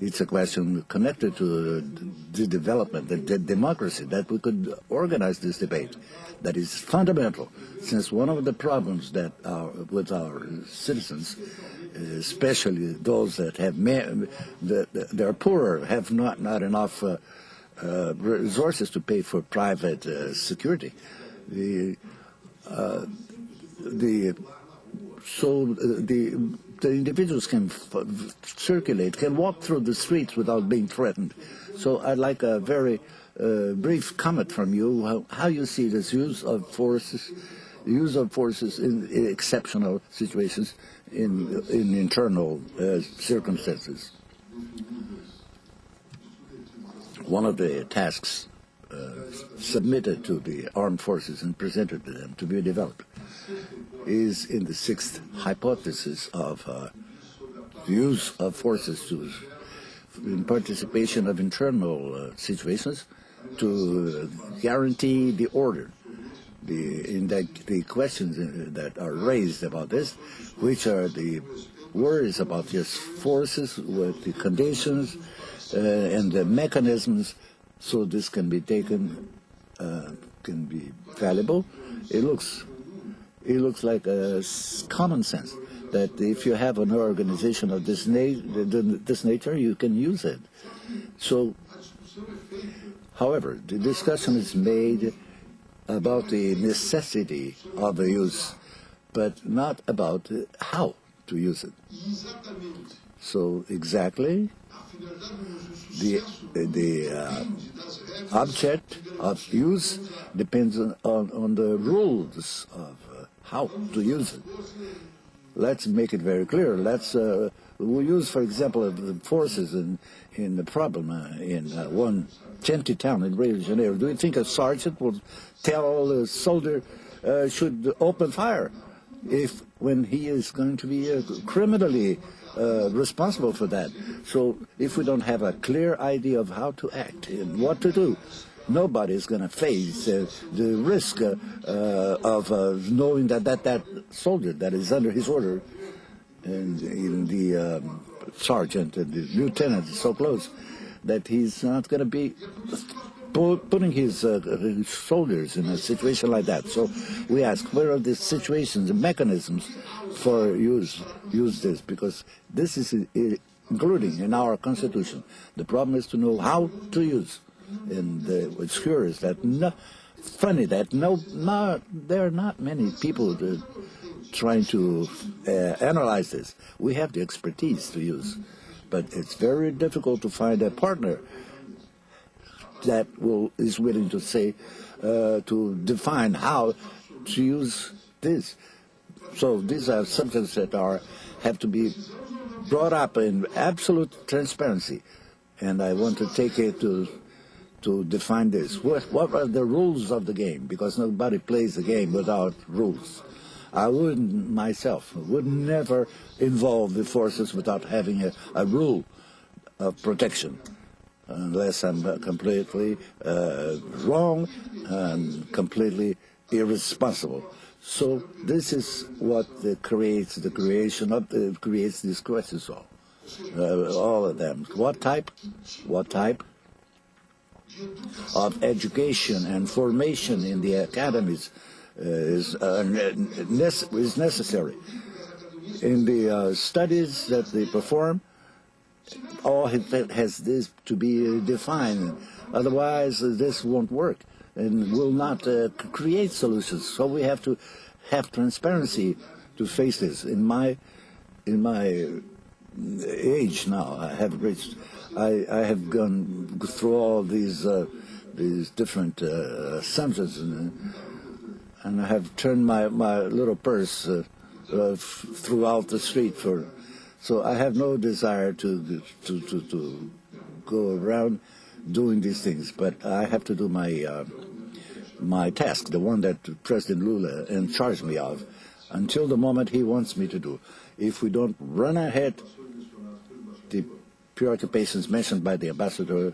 It's a question connected to the development, the democracy, that we could organize this debate. That is fundamental, since one of the problems that with our citizens, especially those that have that are poorer, have not enough resources to pay for private security. The individuals can circulate, can walk through the streets without being threatened. So I'd like a very brief comment from you, how you see this use of forces in exceptional situations, in internal circumstances. One of the tasks submitted to the armed forces and presented to them to be developed is in the sixth hypothesis of use of forces in participation of internal situations to guarantee the order. The questions that are raised about this, which are the worries about these forces, with the conditions and the mechanisms, so this can be taken, can be valuable. It looks like a common sense that if you have an organization of this nature, you can use it. So, however, the discussion is made about the necessity of the use, but not about how to use it. So exactly, the object of use depends on the rules of how to use it. Let's make it very clear. We use, for example, the forces in the problem in one shanty town in Rio de Janeiro. Do you think a sergeant will tell a soldier should open fire when he is going to be criminally responsible for that? So if we don't have a clear idea of how to act and what to do, nobody is going to face the risk of knowing that soldier that is under his order, and in the sergeant and the lieutenant is so close that he's not going to be putting his soldiers in a situation like that. So we ask, where are the situations, the mechanisms for use this? Because this is including in our Constitution. The problem is to know how to use. And what's curious that there are not many people trying to analyze this. We have the expertise to use, but it's very difficult to find a partner that is willing to say to define how to use this. So these are subjects that have to be brought up in absolute transparency, and I want to take it to define this. What are the rules of the game? Because nobody plays the game without rules. I would never involve the forces without having a rule of protection, unless I'm completely wrong and completely irresponsible. So this is what creates these questions all of them. What type of education and formation in the academies is necessary. In the studies that they perform, all has this to be defined. Otherwise, this won't work and will not create solutions. So we have to have transparency to face this. In my age now, I have gone through all these different assumptions, and I have turned my little purse throughout the street so I have no desire to go around doing these things, but I have to do my task, the one that President Lula charged me of, until the moment he wants me to do. If we don't run ahead, the preoccupations mentioned by the ambassador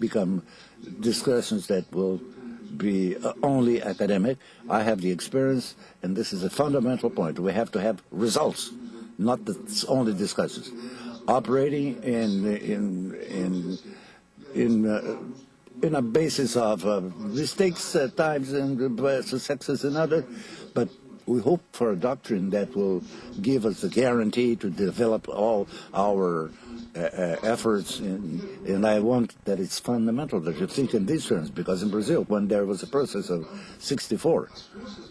become discussions that will be only academic. I have the experience, and this is a fundamental point. We have to have results, not only discussions. operating in a basis of mistakes at times and successes in others, but we hope for a doctrine that will give us the guarantee to develop all our efforts, and I want that it's fundamental that you think in these terms, because in Brazil, when there was a process of 64,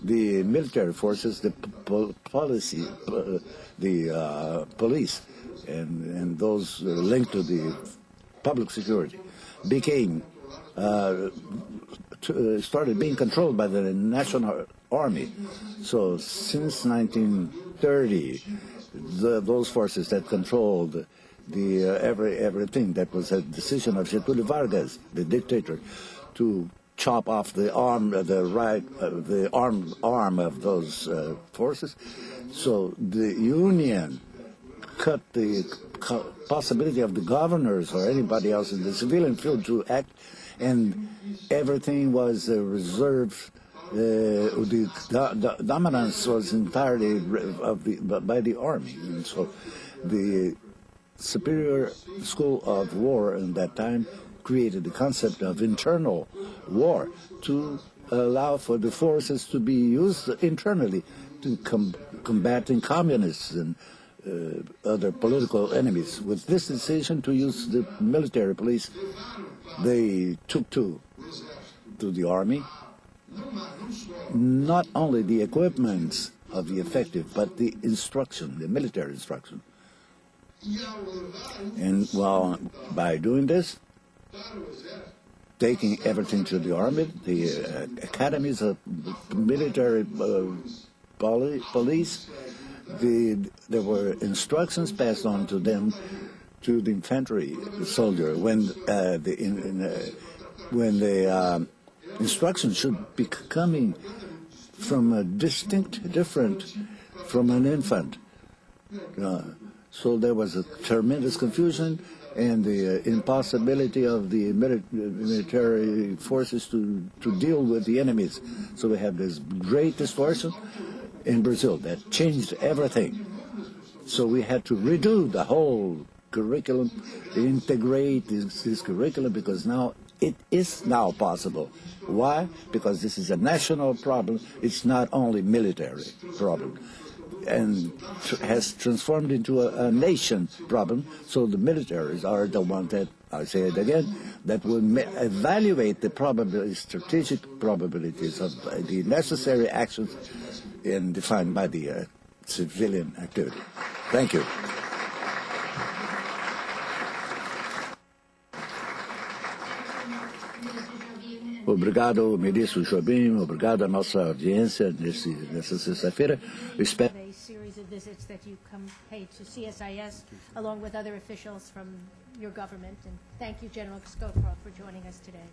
the military forces, the police, and those linked to the public security became started being controlled by the National Army. So since 1930, those forces that controlled everything, that was a decision of Getúlio Vargas, the dictator, to chop off the arm of those forces. So the Union cut the possibility of the governors or anybody else in the civilian field to act, and everything was reserved. The dominance was entirely by the army, and so the Superior School of War in that time created the concept of internal war to allow for the forces to be used internally to combating communists and other political enemies. With this decision to use the military police, they took to the army not only the equipment of the effective, but the instruction, the military instruction. And by doing this, taking everything to the army, the academies of military police, there were instructions passed on to them, to the infantry soldier, when the instructions should be coming from a different from an infant. So there was a tremendous confusion and the impossibility of the military forces to deal with the enemies. So we have this great distortion in Brazil that changed everything. So we had to redo the whole curriculum, integrate this curriculum, because now it is now possible. Why? Because this is a national problem. It's not only military problem, and has transformed into a nation problem. So the militaries are the ones that, I say it again, that will evaluate the strategic probabilities of the necessary actions defined by the civilian activity. Thank you. Obrigado, ministro Jobim. Obrigado à nossa audiência nessa sexta-feira. Espero A series of visits that you paid to CSIS, along with other officials from your government. And thank you, General Scowcroft, for joining us today.